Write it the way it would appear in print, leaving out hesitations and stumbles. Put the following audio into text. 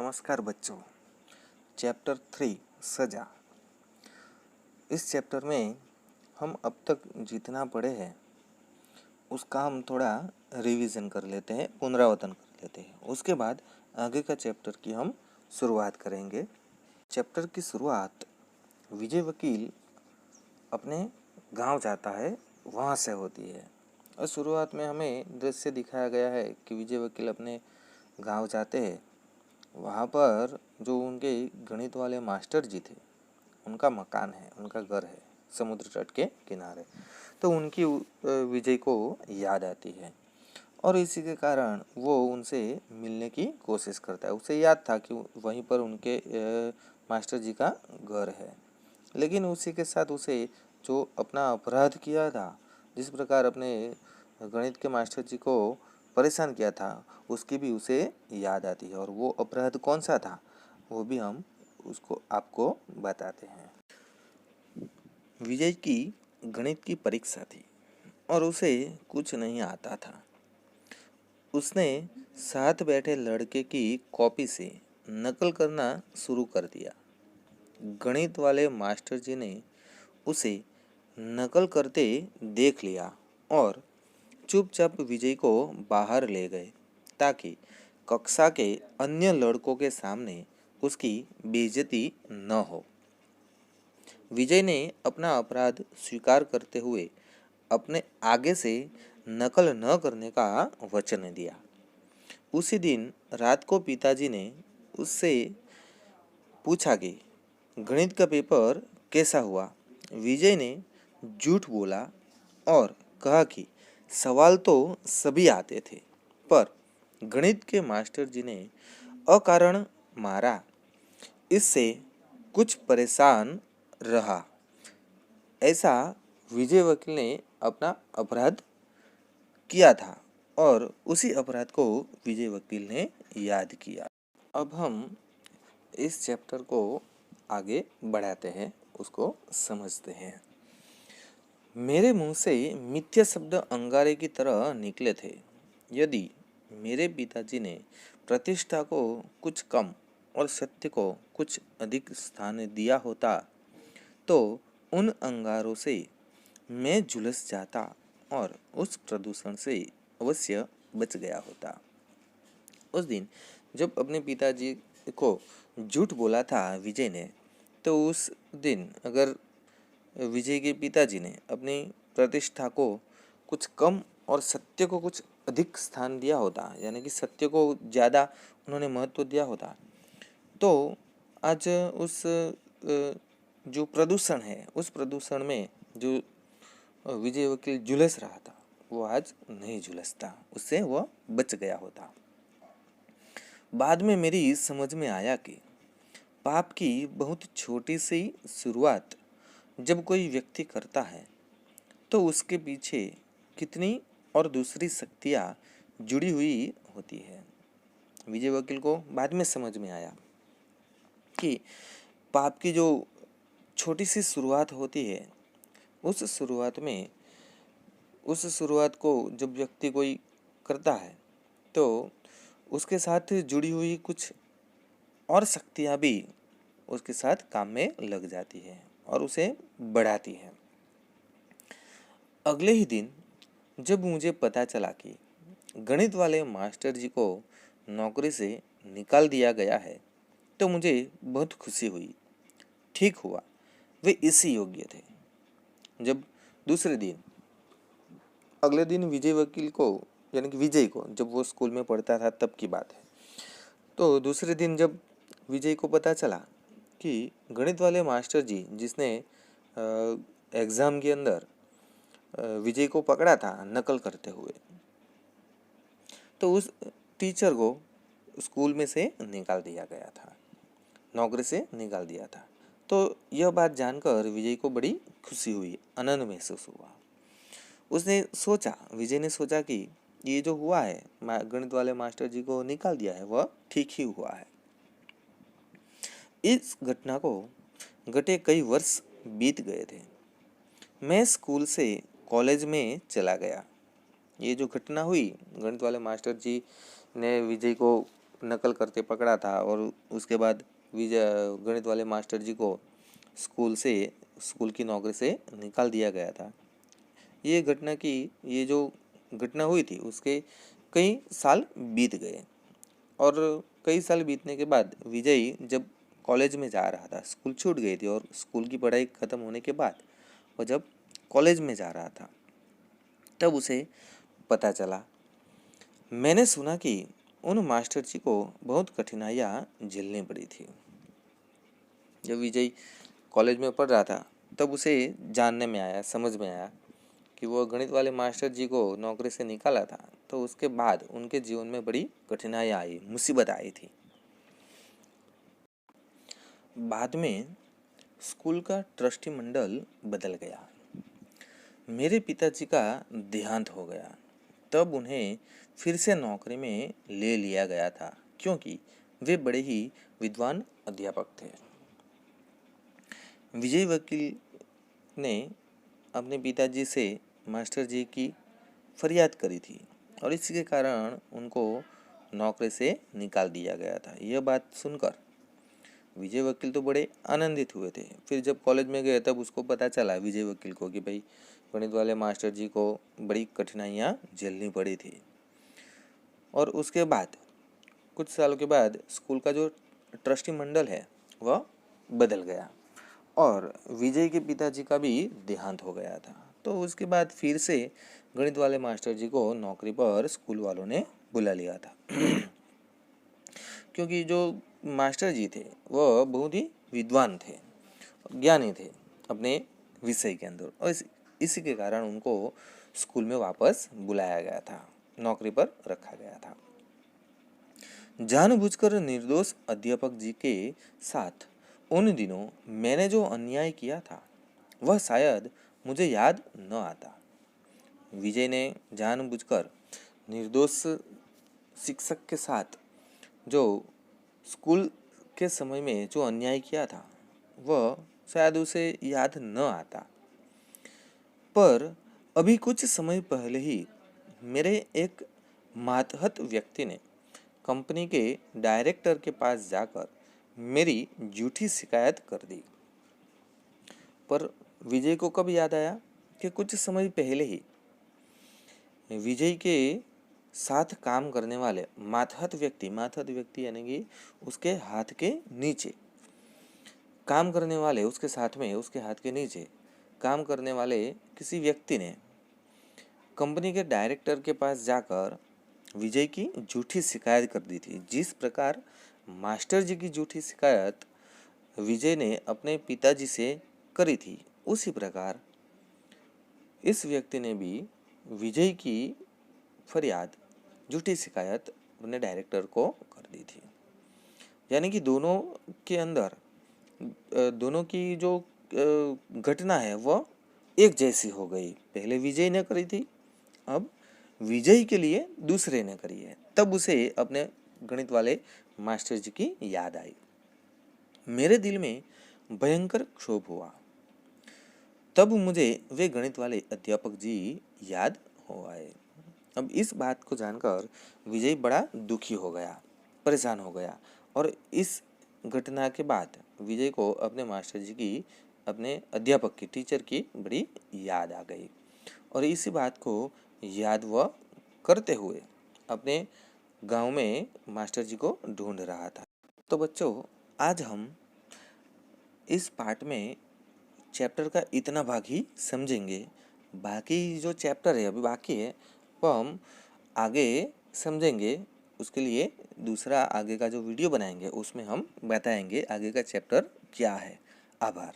नमस्कार बच्चों। चैप्टर 3 सजा। इस चैप्टर में हम अब तक जितना पढ़े हैं उसका हम थोड़ा रिवीजन कर लेते हैं, पुनरावतन कर लेते हैं। उसके बाद आगे का चैप्टर की हम शुरुआत करेंगे। चैप्टर की शुरुआत विजय वकील अपने गांव जाता है वहाँ से होती है। और शुरुआत में हमें दृश्य दिखाया गया है कि विजय वकील अपने गांव जाते हैं। वहाँ पर जो उनके गणित वाले मास्टर जी थे उनका मकान है, उनका घर है समुद्र तट के किनारे। तो उनकी विजय को याद आती है और इसी के कारण वो उनसे मिलने की कोशिश करता है। उसे याद था कि वहीं पर उनके मास्टर जी का घर है, लेकिन उसी के साथ उसे जो अपना अपराध किया था, जिस प्रकार अपने गणित के मास्टर जी को परेशान किया था, उसकी भी उसे याद आती है। और वो अपराध कौन सा था वो भी हम उसको आपको बताते हैं। विजय की गणित की परीक्षा थी और उसे कुछ नहीं आता था। उसने साथ बैठे लड़के की कॉपी से नकल करना शुरू कर दिया। गणित वाले मास्टर जी ने उसे नकल करते देख लिया और चुपचाप विजय को बाहर ले गए ताकि कक्षा के अन्य लड़कों के सामने उसकी बेइज्जती न हो। विजय ने अपना अपराध स्वीकार करते हुए अपने आगे से नकल न करने का वचन दिया। उसी दिन रात को पिताजी ने उससे पूछा कि गणित का पेपर कैसा हुआ। विजय ने झूठ बोला और कहा कि सवाल तो सभी आते थे, पर गणित के मास्टर जी ने अकारण मारा, इससे कुछ परेशान रहा। ऐसा विजय वकील ने अपना अपराध किया था और उसी अपराध को विजय वकील ने याद किया। अब हम इस चैप्टर को आगे बढ़ाते हैं, उसको समझते हैं। मेरे मुंह से मिथ्या शब्द अंगारे की तरह निकले थे। यदि मेरे पिताजी ने प्रतिष्ठा को कुछ कम और सत्य को कुछ अधिक स्थान दिया होता तो उन अंगारों से मैं झुलस जाता और उस प्रदूषण से अवश्य बच गया होता। उस दिन जब अपने पिताजी को झूठ बोला था विजय ने, तो उस दिन अगर विजय के पिताजी ने अपनी प्रतिष्ठा को कुछ कम और सत्य को कुछ अधिक स्थान दिया होता, यानी कि सत्य को ज़्यादा उन्होंने महत्व दिया होता, तो आज उस जो प्रदूषण है उस प्रदूषण में जो विजय वकील झुलस रहा था वो आज नहीं झुलसता, उससे वह बच गया होता। बाद में मेरी समझ में आया कि पाप की बहुत छोटी सी शुरुआत जब कोई व्यक्ति करता है तो उसके पीछे कितनी और दूसरी शक्तियाँ जुड़ी हुई होती है। विजय वकील को बाद में समझ में आया कि पाप की जो छोटी सी शुरुआत होती है उस शुरुआत को जब व्यक्ति कोई करता है तो उसके साथ जुड़ी हुई कुछ और शक्तियाँ भी उसके साथ काम में लग जाती है और उसे बढ़ाती है। अगले ही दिन जब मुझे पता चला कि गणित वाले मास्टर जी को नौकरी से निकाल दिया गया है तो मुझे बहुत खुशी हुई। ठीक हुआ, वे इसी योग्य थे। जब दूसरे दिन अगले दिन विजय वकील को, यानी कि विजय को, जब वो स्कूल में पढ़ता था तब की बात है, तो दूसरे दिन जब विजय को पता चला कि गणित वाले मास्टर जी जिसने एग्ज़ाम के अंदर विजय को पकड़ा था नकल करते हुए, तो उस टीचर को स्कूल में से निकाल दिया गया था, नौकरी से निकाल दिया था। तो यह बात जानकर विजय को बड़ी खुशी हुई, आनंद महसूस हुआ। विजय ने सोचा कि ये जो हुआ है, गणित वाले मास्टर जी को निकाल दिया है, वह ठीक ही हुआ है। इस घटना को घटे कई वर्ष बीत गए थे। मैं स्कूल से कॉलेज में चला गया। ये जो घटना हुई, गणित वाले मास्टर जी ने विजय को नकल करते पकड़ा था और उसके बाद विजय गणित वाले मास्टर जी को स्कूल की नौकरी से निकाल दिया गया था। ये जो घटना हुई थी उसके कई साल बीत गए और कई साल बीतने के बाद विजय जब कॉलेज में जा रहा था, स्कूल छूट गई थी और स्कूल की पढ़ाई ख़त्म होने के बाद वो जब कॉलेज में जा रहा था तब उसे पता चला, मैंने सुना कि उन मास्टर जी को बहुत कठिनाइयाँ झेलनी पड़ी थी। जब विजय कॉलेज में पढ़ रहा था तब उसे जानने में आया, समझ में आया कि वो गणित वाले मास्टर जी को नौकरी से निकाला था, तो उसके बाद उनके जीवन में बड़ी कठिनाई आई, मुसीबत आई थी। बाद में स्कूल का ट्रस्टी मंडल बदल गया, मेरे पिताजी का देहांत हो गया, तब उन्हें फिर से नौकरी में ले लिया गया था क्योंकि वे बड़े ही विद्वान अध्यापक थे। विजय वकील ने अपने पिताजी से मास्टर जी की फरियाद करी थी और इसके कारण उनको नौकरी से निकाल दिया गया था। यह बात सुनकर विजय वकील तो बड़े आनंदित हुए थे। फिर जब कॉलेज में गए तब उसको पता चला विजय वकील को कि भाई गणित वाले मास्टर जी को बड़ी कठिनाइयाँ झेलनी पड़ी थी। और उसके बाद कुछ सालों के बाद स्कूल का जो ट्रस्टी मंडल है वह बदल गया और विजय के पिताजी का भी देहांत हो गया था। तो उसके बाद फिर से गणित वाले मास्टर जी को नौकरी पर स्कूल वालों ने बुला लिया था क्योंकि जो मास्टर जी थे वह बहुत ही विद्वान थे, ज्ञानी थे अपने विषय के अंदर और इसी के कारण उनको स्कूल में वापस बुलाया गया था, नौकरी पर रखा गया था। जानबूझकर निर्दोष अध्यापक जी के साथ उन दिनों मैंने जो अन्याय किया था वह शायद मुझे याद न आता। विजय ने जानबूझकर निर्दोष शिक्षक के साथ जो स्कूल के समय में जो अन्याय किया था वह शायद उसे याद न आता। पर अभी कुछ समय पहले ही मेरे एक मातहत व्यक्ति ने कंपनी के डायरेक्टर के पास जाकर मेरी झूठी शिकायत कर दी। पर विजय को कब याद आया कि कुछ समय पहले ही विजय के साथ काम करने वाले मातहत व्यक्ति यानी कि उसके हाथ के नीचे काम करने वाले, उसके साथ में उसके हाथ के नीचे काम करने वाले किसी व्यक्ति ने कंपनी के डायरेक्टर के पास जाकर विजय की झूठी शिकायत कर दी थी। जिस प्रकार मास्टर जी की झूठी शिकायत विजय ने अपने पिताजी से करी थी, उसी प्रकार इस व्यक्ति ने भी विजय की फरियाद, झूठी शिकायत अपने डायरेक्टर को कर दी थी। यानी कि दोनों के अंदर दोनों की जो घटना है वह एक जैसी हो गई। पहले विजय ने करी थी, अब विजय के लिए दूसरे ने करी है। तब उसे अपने गणित वाले मास्टर जी की याद आई। मेरे दिल में भयंकर क्षोभ हुआ। तब मुझे वे गणित वाले अध्यापक जी याद हो आए। अब इस बात को जानकर विजय बड़ा दुखी हो गया, परेशान हो गया और इस घटना के बाद विजय को अपने मास्टर जी की, अपने अध्यापक की, टीचर की बड़ी याद आ गई और इसी बात को याद वह करते हुए अपने गांव में मास्टर जी को ढूंढ रहा था। तो बच्चों, आज हम इस पार्ट में चैप्टर का इतना भाग ही समझेंगे। बाकी जो चैप्टर है अभी बाकी है वो हम आगे समझेंगे। उसके लिए दूसरा आगे का जो वीडियो बनाएंगे उसमें हम बताएंगे आगे का चैप्टर क्या है। आभार।